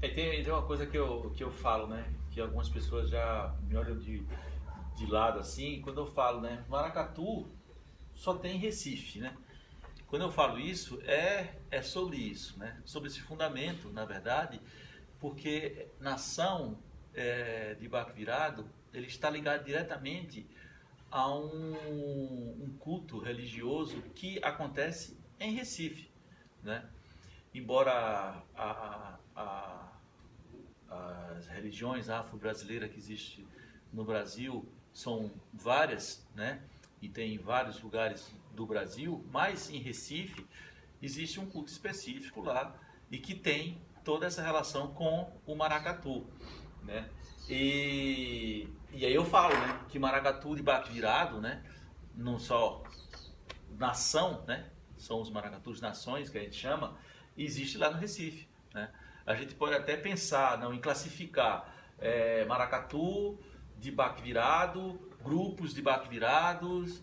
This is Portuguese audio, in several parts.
Tem uma coisa que eu falo, né? Que algumas pessoas já me olham de lado assim, quando eu falo, né? Maracatu só tem em Recife, né? Quando eu falo isso, é sobre isso, né? Sobre esse fundamento, na verdade, porque nação de Baco Virado, ele está ligado diretamente a um culto religioso que acontece em Recife, né? Embora as religiões afro-brasileiras que existem no Brasil são várias, né? E tem em vários lugares do Brasil, mas em Recife existe um culto específico lá e que tem toda essa relação com o maracatu, né? E aí eu falo, né, que maracatu de baque virado, né, não só nação, né, são os maracatus nações que a gente chama, existe lá no Recife, né? A gente pode até pensar não, em classificar maracatu de baque virado, grupos de baque virados,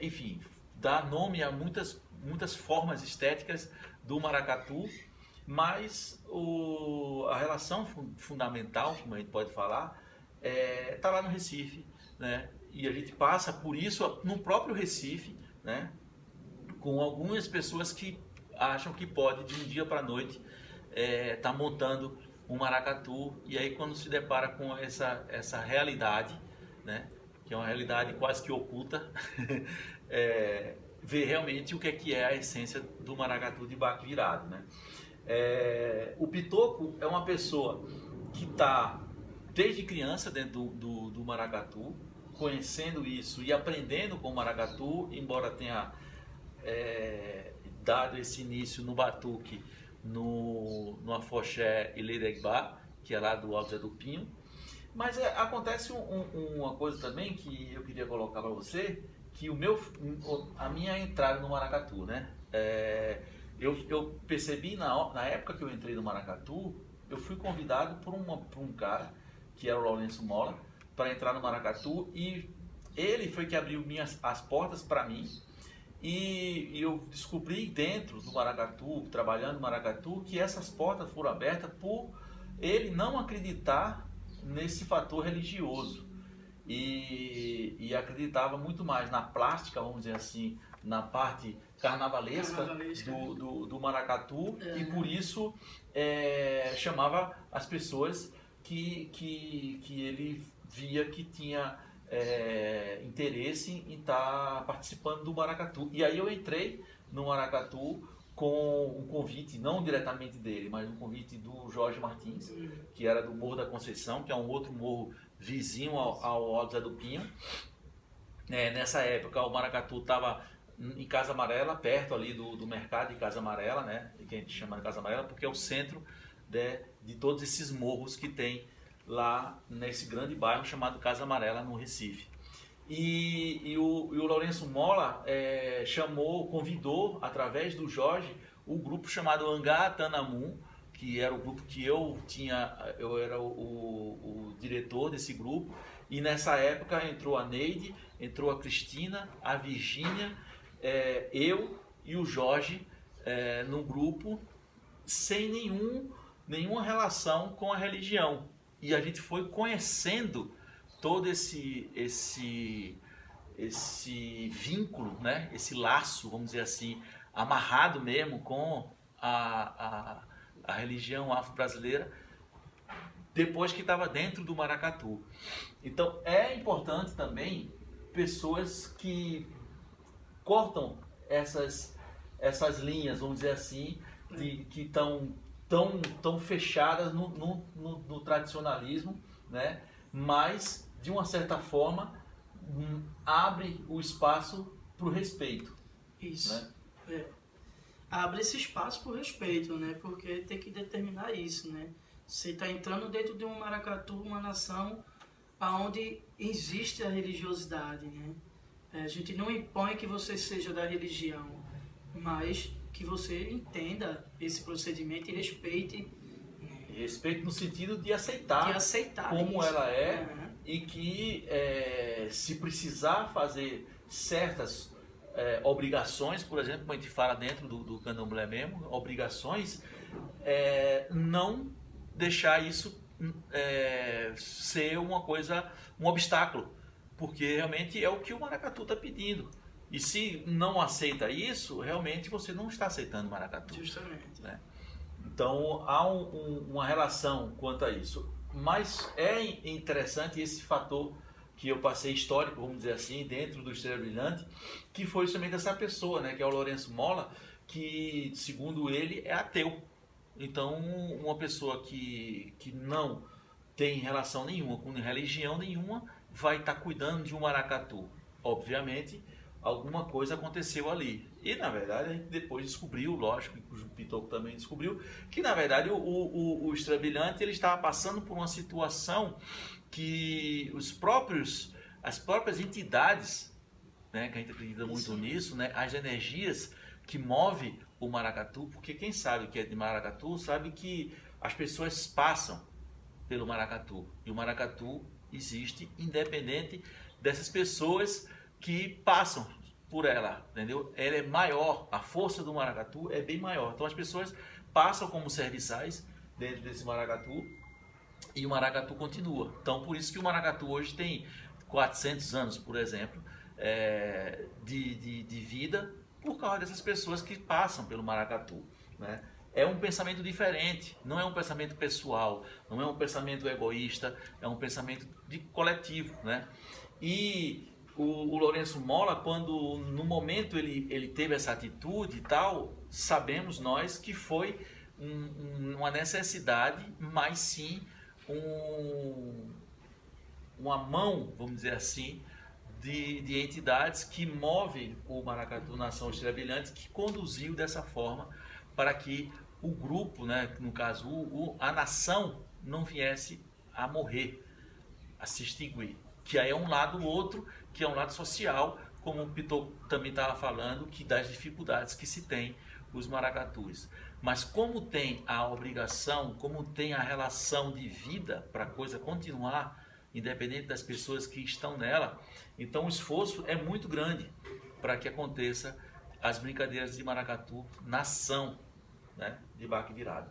enfim, dar nome a muitas formas estéticas do maracatu, mas a relação fundamental, como a gente pode falar, está lá no Recife, né? E a gente passa por isso no próprio Recife, né? Com algumas pessoas que acham que pode de um dia para a noite tá montando um maracatu, e aí quando se depara com essa realidade, né? Que é uma realidade quase que oculta, ver realmente o que é a essência do maracatu de baque virado, né? O Pitoco é uma pessoa que está desde criança dentro do maracatu, conhecendo isso e aprendendo com o maracatu, embora tenha dado esse início no batuque, no afoxé e leregbá, que é lá do Alto Zé do Pinho. Mas acontece uma coisa também que eu queria colocar para você, que a minha entrada no maracatu, né? Eu percebi na época que eu entrei no maracatu, eu fui convidado por um cara, que era o Lourenço Mola, para entrar no maracatu, e ele foi que abriu as portas para mim, e eu descobri dentro do maracatu, trabalhando no maracatu, que essas portas foram abertas por ele não acreditar nesse fator religioso, e acreditava muito mais na plástica, vamos dizer assim, na parte carnavalesca do maracatu, e por isso chamava as pessoas que ele via que tinha interesse em estar participando do maracatu. E aí eu entrei no maracatu com um convite, não diretamente dele, mas um convite do Jorge Martins, que era do Morro da Conceição, que é um outro morro vizinho ao Alto Zé do Pinho. Nessa época o maracatu estava em Casa Amarela, perto ali do mercado de Casa Amarela, né, que a gente chama de Casa Amarela, porque é o centro de todos esses morros que tem lá nesse grande bairro chamado Casa Amarela, no Recife. E o Lourenço Mola convidou, através do Jorge, o grupo chamado Angá Tanamu, que era o grupo que eu era o diretor desse grupo, e nessa época entrou a Neide, entrou a Cristina, a Virgínia, eu e o Jorge no grupo, sem nenhuma relação com a religião. E a gente foi conhecendo todo esse vínculo, né? Esse laço, vamos dizer assim, amarrado mesmo com a religião afro-brasileira, depois que estava dentro do maracatu. Então é importante também pessoas que cortam essas linhas, vamos dizer assim, que estão tão fechadas no tradicionalismo, né? Mas de uma certa forma abre o espaço para o respeito. Isso. Né? Abre esse espaço para o respeito, né? Porque tem que determinar isso, né? Você está entrando dentro de um maracatu, uma nação onde existe a religiosidade, né? A gente não impõe que você seja da religião, mas que você entenda esse procedimento e respeite. Respeito no sentido de aceitar como isso. Ela é, e que se precisar fazer certas obrigações, por exemplo, como a gente fala dentro do candomblé mesmo, obrigações, não deixar isso ser uma coisa, um obstáculo, porque realmente é o que o maracatu está pedindo. E se não aceita isso, realmente você não está aceitando o maracatu. Justamente. Né? Então há uma relação quanto a isso. Mas é interessante esse fator que eu passei histórico, vamos dizer assim, dentro do Estrela Brilhante, que foi justamente essa pessoa, né, que é o Lourenço Molla, que, segundo ele, é ateu. Então, uma pessoa que não tem relação nenhuma com religião nenhuma vai estar cuidando de um maracatu. Obviamente, alguma coisa aconteceu ali. E, na verdade, a gente depois descobriu, lógico, que o Pitoco também descobriu, que, na verdade, o Estrela Brilhante ele estava passando por uma situação que as próprias entidades, né, que a gente acredita muito nisso, né, as energias que movem o maracatu, porque quem sabe que é de maracatu, sabe que as pessoas passam pelo maracatu. E o maracatu existe independente dessas pessoas que passam por ela, entendeu? Ela é maior, a força do maracatu é bem maior. Então as pessoas passam como serviçais dentro desse maracatu e o maracatu continua. Então por isso que o maracatu hoje tem 400 anos, por exemplo, de vida, por causa dessas pessoas que passam pelo maracatu, né? É um pensamento diferente, não é um pensamento pessoal, não é um pensamento egoísta, é um pensamento de coletivo, né? E o Lourenço Molla, quando no momento ele teve essa atitude e tal, sabemos nós que foi uma necessidade, mas sim uma mão, vamos dizer assim, de entidades que movem o Maracatu Nação Estrela Brilhante, que conduziu dessa forma para que o grupo, né, no caso a nação, não viesse a morrer, a se extinguir. Que aí é um lado, o outro, que é um lado social, como o Pitoco também estava falando, que das dificuldades que se tem os maracatus. Mas como tem a obrigação, como tem a relação de vida para a coisa continuar, independente das pessoas que estão nela, então o esforço é muito grande para que aconteça as brincadeiras de maracatu nação, né, de baque virado.